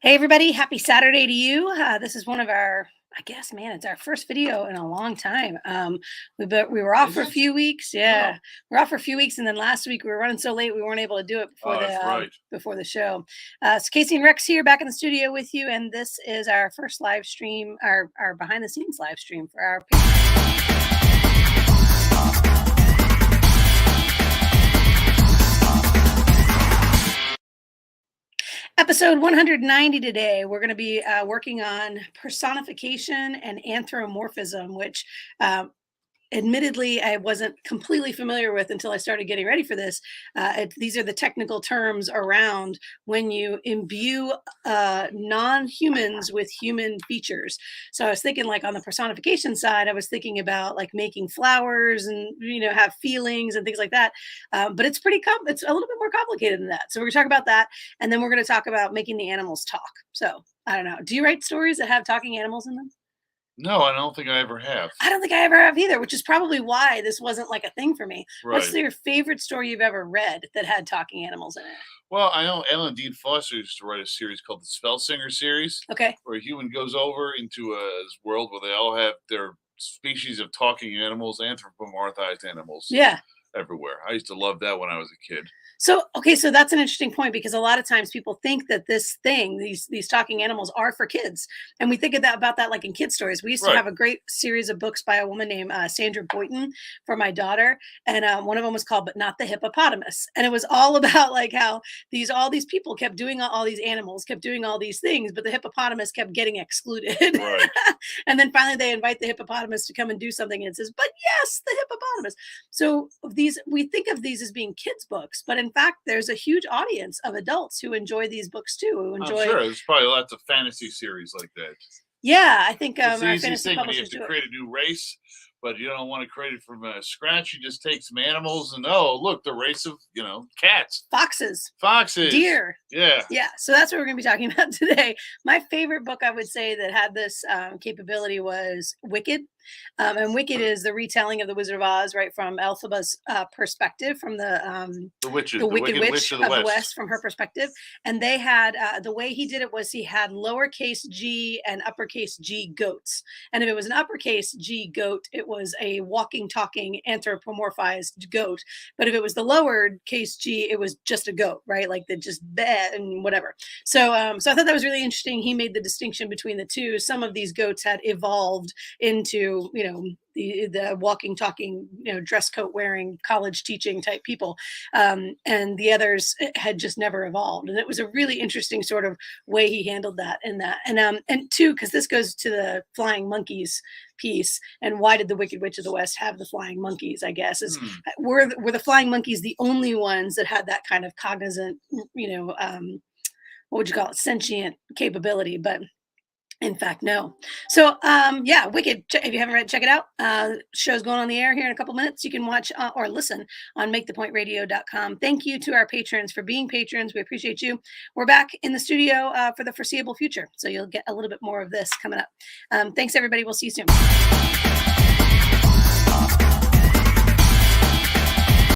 Hey everybody, happy Saturday to you. This is one of our, I guess, man, it's our first video in a long time. We were off Is for a it? few weeks. Oh, Yeah, we're off for a few weeks, and then last week we were running so late we weren't able to do it oh, that's right. before the show. So Casey and Rex here, back in the studio with you, and this is our first live stream, our behind the scenes live stream for our. Episode 190 today. We're going to be working on personification and anthropomorphism, which admittedly I wasn't completely familiar with until I started getting ready for this. These are the technical terms around when you imbue non-humans with human features. So I was thinking, like, on the personification side, I was thinking about like making flowers and have feelings and things like that. But it's it's a little bit more complicated than that. So we're going to talk about that, and then we're going to talk about making the animals talk. So I don't know. Do you write stories that have talking animals in them? No, I don't think I ever have. I don't think I ever have either, which is probably why this wasn't like a thing for me. What's Right. your favorite story you've ever read that had talking animals in it? Well, I know Ellen Dean Foster used to write a series called the Spell Singer series, Okay. where a human goes over into a world where they all have their species of talking animals, anthropomorphized animals Yeah. everywhere. I used to love that when I was a kid. So, okay, so that's an interesting point because a lot of times people think that this thing, these talking animals, are for kids, and we think of that about that like in kids' stories. We used to Right. have a great series of books by a woman named Sandra Boynton for my daughter, and one of them was called "But Not the Hippopotamus," and it was all about like how all these people kept doing all these animals kept doing all these things, but the hippopotamus kept getting excluded. Right. And then finally they invite the hippopotamus to come and do something, and it says, "But yes, the hippopotamus." So these we think of these as being kids' books, but in fact, there's a huge audience of adults who enjoy these books too. Who I'm enjoy, sure there's probably lots of fantasy series like that. yeah, I think It's the our easiest fantasy thing when you have publishers to do it. create a new race, but you don't want to create it from scratch. You just take some animals and, oh, look, the race of, cats, Foxes, foxes. deer. Yeah. Yeah, so that's what we're going to be talking about today. My favorite book, I would say, that had this capability was Wicked. And Wicked is the retelling of the Wizard of Oz, right, from Elphaba's perspective, from The witches, the the Wicked Wicked Witch Witch of the West, from her perspective. And they had the way he did it was he had lowercase g and uppercase G goats. And if it was an uppercase G goat, it was a walking, talking, anthropomorphized goat. But if it was the lowercase G, it was just a goat, right? Like the just bleh and whatever. So so I thought that was really interesting. He made the distinction between the two. Some of these goats had evolved into the walking, talking, dress coat wearing, college teaching type people, and the others had just never evolved. And it was a really interesting sort of way he handled that. And two, because this goes to the flying monkeys piece, and why did the Wicked Witch of the West have the flying monkeys? I guess is were the flying monkeys the only ones that had that kind of cognizant, what would you call it, sentient capability? But in fact, no. So, yeah, Wicked. If you haven't read, check it out. Show's going on the air here in a couple minutes. You can watch or listen on makethepointradio.com. Thank you to our patrons for being patrons. We appreciate you. We're back in the studio for the foreseeable future, so you'll get a little bit more of this coming up. Thanks, everybody. We'll see you soon.